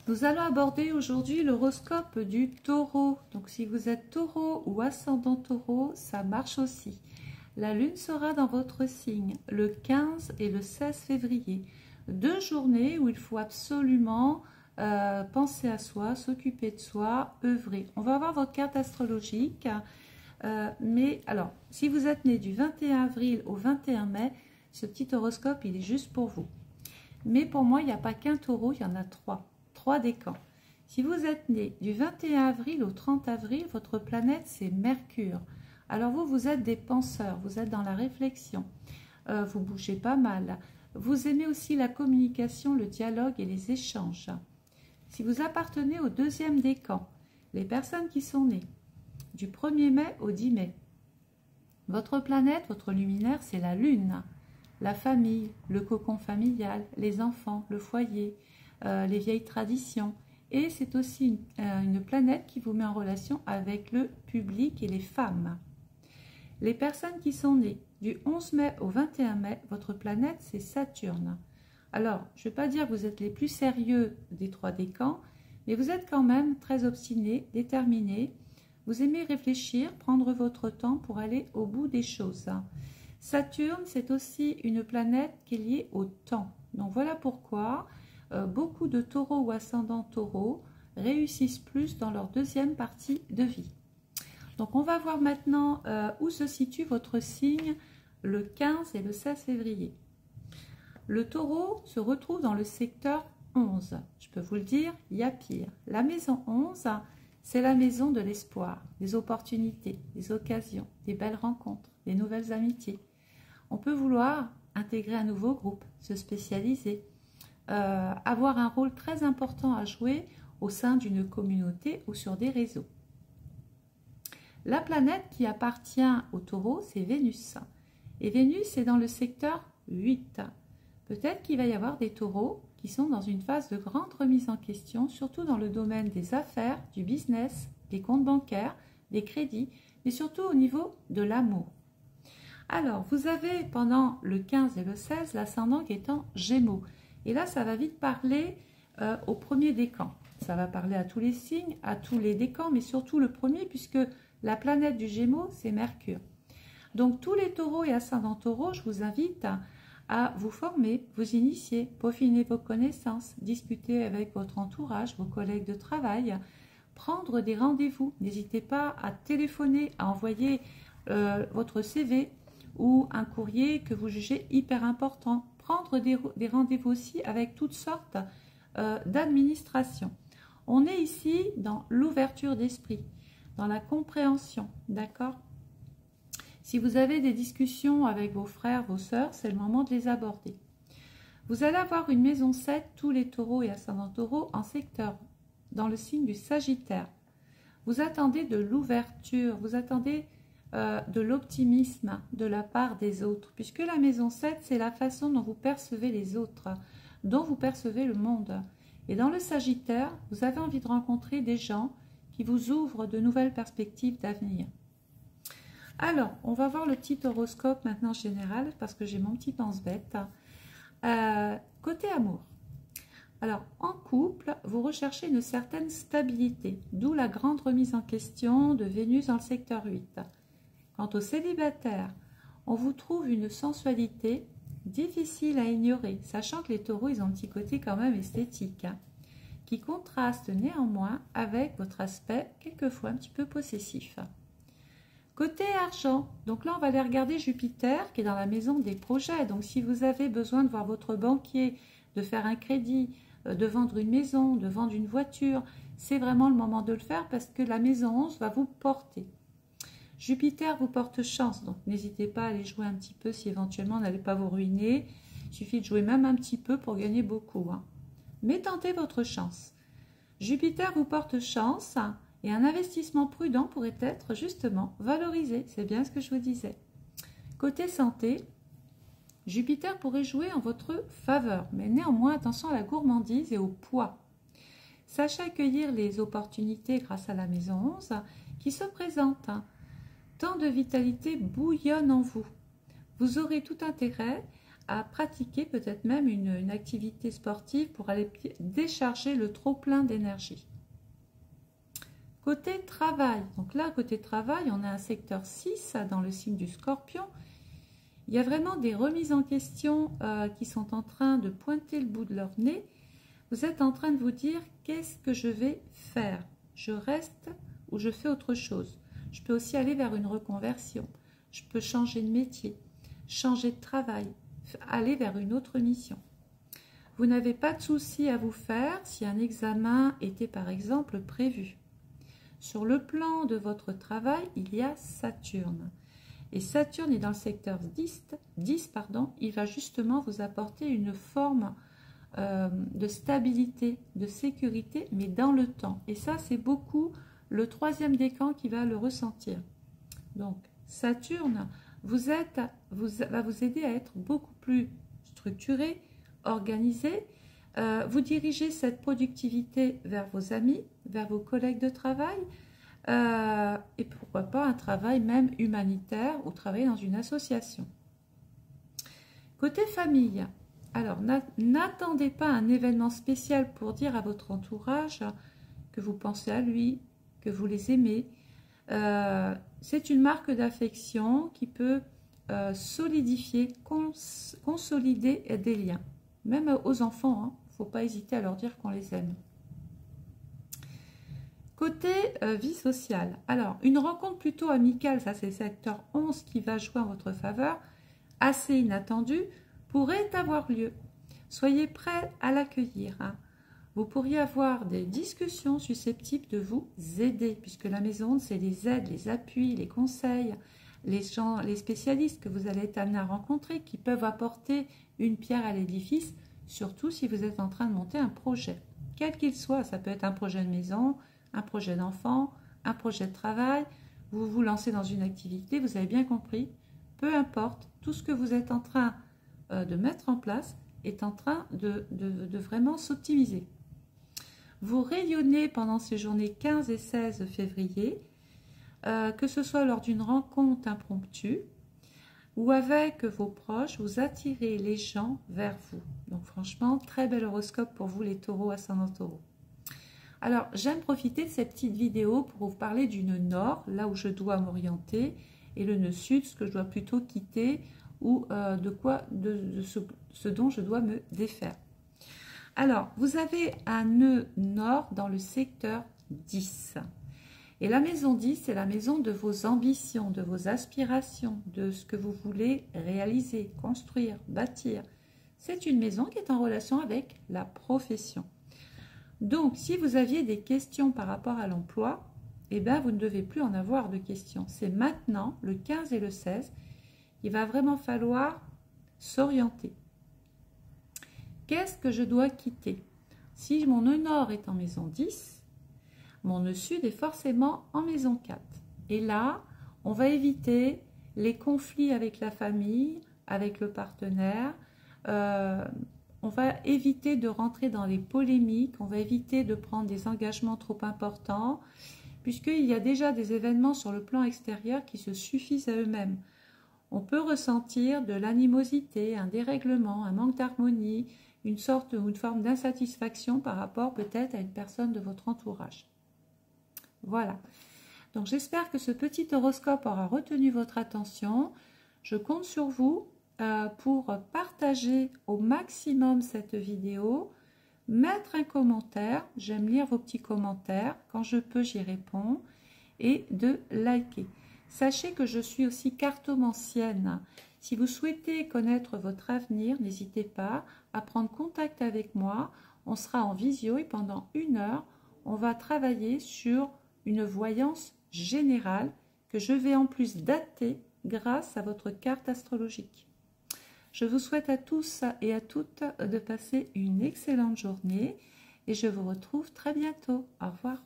Nous allons aborder aujourd'hui l'horoscope du taureau. Donc si vous êtes taureau ou ascendant taureau, ça marche aussi. La lune sera dans votre signe le 15 et le 16 février. 2 journées où il faut absolument penser à soi, s'occuper de soi, œuvrer. On va voir votre carte astrologique. Mais alors, si vous êtes né du 21 avril au 21 mai, ce petit horoscope, il est juste pour vous. Mais pour moi, il n'y a pas qu'un taureau, il y en a trois. 3 décans. Si vous êtes né du 21 avril au 30 avril, votre planète, c'est Mercure. Alors vous êtes des penseurs, vous êtes dans la réflexion, vous bougez pas mal. Vous aimez aussi la communication, le dialogue et les échanges. Si vous appartenez au 2e décan, les personnes qui sont nées du 1er mai au 10 mai, votre planète, votre luminaire, c'est la Lune. La famille, le cocon familial, les enfants, le foyer, les vieilles traditions. Et c'est aussi une planète qui vous met en relation avec le public et les femmes. Les personnes qui sont nées du 11 mai au 21 mai, votre planète, c'est Saturne. Alors, je ne vais pas dire que vous êtes les plus sérieux des 3 décans, mais vous êtes quand même très obstinés, déterminés. Vous aimez réfléchir, prendre votre temps pour aller au bout des choses. Saturne, c'est aussi une planète qui est liée au temps. Donc voilà pourquoi beaucoup de taureaux ou ascendants taureaux réussissent plus dans leur 2e partie de vie. Donc on va voir maintenant où se situe votre signe le 15 et le 16 février. Le taureau se retrouve dans le secteur 11. Je peux vous le dire, il y a pire. La maison 11, c'est la maison de l'espoir, des opportunités, des occasions, des belles rencontres, des nouvelles amitiés. On peut vouloir intégrer un nouveau groupe, se spécialiser, avoir un rôle très important à jouer au sein d'une communauté ou sur des réseaux. La planète qui appartient au taureau, c'est Vénus. Et Vénus est dans le secteur 8. Peut-être qu'il va y avoir des taureaux qui sont dans une phase de grande remise en question, surtout dans le domaine des affaires, du business, des comptes bancaires, des crédits, mais surtout au niveau de l'amour. Alors, vous avez pendant le 15 et le 16 l'ascendant qui est en Gémeaux. Et là, ça va vite parler au 1er décan. Ça va parler à tous les signes, à tous les décans, mais surtout le premier, puisque la planète du Gémeaux, c'est Mercure. Donc, tous les taureaux et ascendants taureaux, je vous invite à vous former, vous initier, peaufiner vos connaissances, discuter avec votre entourage, vos collègues de travail, prendre des rendez-vous. N'hésitez pas à téléphoner, à envoyer votre CV ou un courrier que vous jugez hyper important. Prendre des rendez-vous aussi avec toutes sortes d'administrations. On est ici dans l'ouverture d'esprit, dans la compréhension, d'accord? Si vous avez des discussions avec vos frères, vos sœurs, c'est le moment de les aborder. Vous allez avoir une maison 7, tous les taureaux et ascendants taureaux, en secteur, dans le signe du Sagittaire. Vous attendez de l'ouverture, vous attendez de l'optimisme de la part des autres, puisque la maison 7, c'est la façon dont vous percevez les autres, dont vous percevez le monde. Et dans le Sagittaire, vous avez envie de rencontrer des gens qui vous ouvrent de nouvelles perspectives d'avenir. Alors, on va voir le petit horoscope maintenant général, parce que j'ai mon petit pense-bête. Côté amour. Alors, en couple, vous recherchez une certaine stabilité, d'où la grande remise en question de Vénus dans le secteur 8. Quant aux célibataires, on vous trouve une sensualité difficile à ignorer, sachant que les taureaux, ils ont un petit côté quand même esthétique, qui contraste néanmoins avec votre aspect quelquefois un petit peu possessif. Côté argent, donc là on va aller regarder Jupiter qui est dans la maison des projets. Donc si vous avez besoin de voir votre banquier, de faire un crédit, de vendre une maison, de vendre une voiture, c'est vraiment le moment de le faire parce que la maison 11 va vous porter. Jupiter vous porte chance, donc n'hésitez pas à aller jouer un petit peu si éventuellement vous n'allez pas vous ruiner. Il suffit de jouer même un petit peu pour gagner beaucoup. Mais tentez votre chance. Jupiter vous porte chance et un investissement prudent pourrait être justement valorisé. C'est bien ce que je vous disais. Côté santé, Jupiter pourrait jouer en votre faveur, mais néanmoins attention à la gourmandise et au poids. Sachez accueillir les opportunités grâce à la maison 11 qui se présentent. Tant de vitalité bouillonne en vous. Vous aurez tout intérêt à pratiquer peut-être même une activité sportive pour aller décharger le trop-plein d'énergie. Côté travail, donc là, côté travail, on a un secteur 6 dans le signe du Scorpion. Il y a vraiment des remises en question qui sont en train de pointer le bout de leur nez. Vous êtes en train de vous dire, qu'est-ce que je vais faire? Je reste ou je fais autre chose? Je peux aussi aller vers une reconversion. Je peux changer de métier, changer de travail, aller vers une autre mission. Vous n'avez pas de souci à vous faire si un examen était par exemple prévu. Sur le plan de votre travail, il y a Saturne. Et Saturne est dans le secteur 10, il va justement vous apporter une forme de stabilité, de sécurité, mais dans le temps. Et ça, c'est beaucoup le troisième décan qui va le ressentir. Donc, Saturne va vous aider à être beaucoup plus structuré, organisé. Vous dirigez cette productivité vers vos amis, vers vos collègues de travail, et pourquoi pas un travail même humanitaire ou travailler dans une association. Côté famille, alors n'attendez pas un événement spécial pour dire à votre entourage que vous pensez à lui, que vous les aimez. C'est une marque d'affection qui peut solidifier, consolider des liens. Même aux enfants, il ne faut pas hésiter à leur dire qu'on les aime. Côté vie sociale, alors une rencontre plutôt amicale, ça c'est le secteur 11 qui va jouer en votre faveur, assez inattendue, pourrait avoir lieu. Soyez prêts à l'accueillir. Vous pourriez avoir des discussions susceptibles de vous aider, puisque la maison, c'est les aides, les appuis, les conseils, les spécialistes que vous allez être amenés à rencontrer, qui peuvent apporter une pierre à l'édifice, surtout si vous êtes en train de monter un projet. Quel qu'il soit, ça peut être un projet de maison, un projet d'enfant, un projet de travail, vous vous lancez dans une activité, vous avez bien compris, peu importe, tout ce que vous êtes en train de mettre en place est en train de vraiment s'optimiser. Vous rayonnez pendant ces journées 15 et 16 février, que ce soit lors d'une rencontre impromptue ou avec vos proches, vous attirez les gens vers vous. Donc franchement, très bel horoscope pour vous les taureaux, ascendant taureau. Alors, j'aime profiter de cette petite vidéo pour vous parler du nœud nord, là où je dois m'orienter, et le nœud sud, ce que je dois plutôt quitter, ou ce dont je dois me défaire. Alors, vous avez un nœud nord dans le secteur 10. Et la maison 10, c'est la maison de vos ambitions, de vos aspirations, de ce que vous voulez réaliser, construire, bâtir. C'est une maison qui est en relation avec la profession. Donc, si vous aviez des questions par rapport à l'emploi, eh bien, vous ne devez plus en avoir de questions. C'est maintenant, le 15 et le 16, il va vraiment falloir s'orienter. Qu'est-ce que je dois quitter? Si mon nœud nord est en maison 10, mon nœud sud est forcément en maison 4. Et là, on va éviter les conflits avec la famille, avec le partenaire. On va éviter de rentrer dans les polémiques. On va éviter de prendre des engagements trop importants, puisqu'il y a déjà des événements sur le plan extérieur qui se suffisent à eux-mêmes. On peut ressentir de l'animosité, un dérèglement, un manque d'harmonie, une forme d'insatisfaction par rapport peut-être à une personne de votre entourage. Voilà. Donc j'espère que ce petit horoscope aura retenu votre attention. Je compte sur vous pour partager au maximum cette vidéo, mettre un commentaire, j'aime lire vos petits commentaires, quand je peux j'y réponds, et de liker. Sachez que je suis aussi cartomancienne. Si vous souhaitez connaître votre avenir, n'hésitez pas à prendre contact avec moi. On sera en visio et pendant 1 heure, on va travailler sur une voyance générale que je vais en plus dater grâce à votre carte astrologique. Je vous souhaite à tous et à toutes de passer une excellente journée et je vous retrouve très bientôt. Au revoir.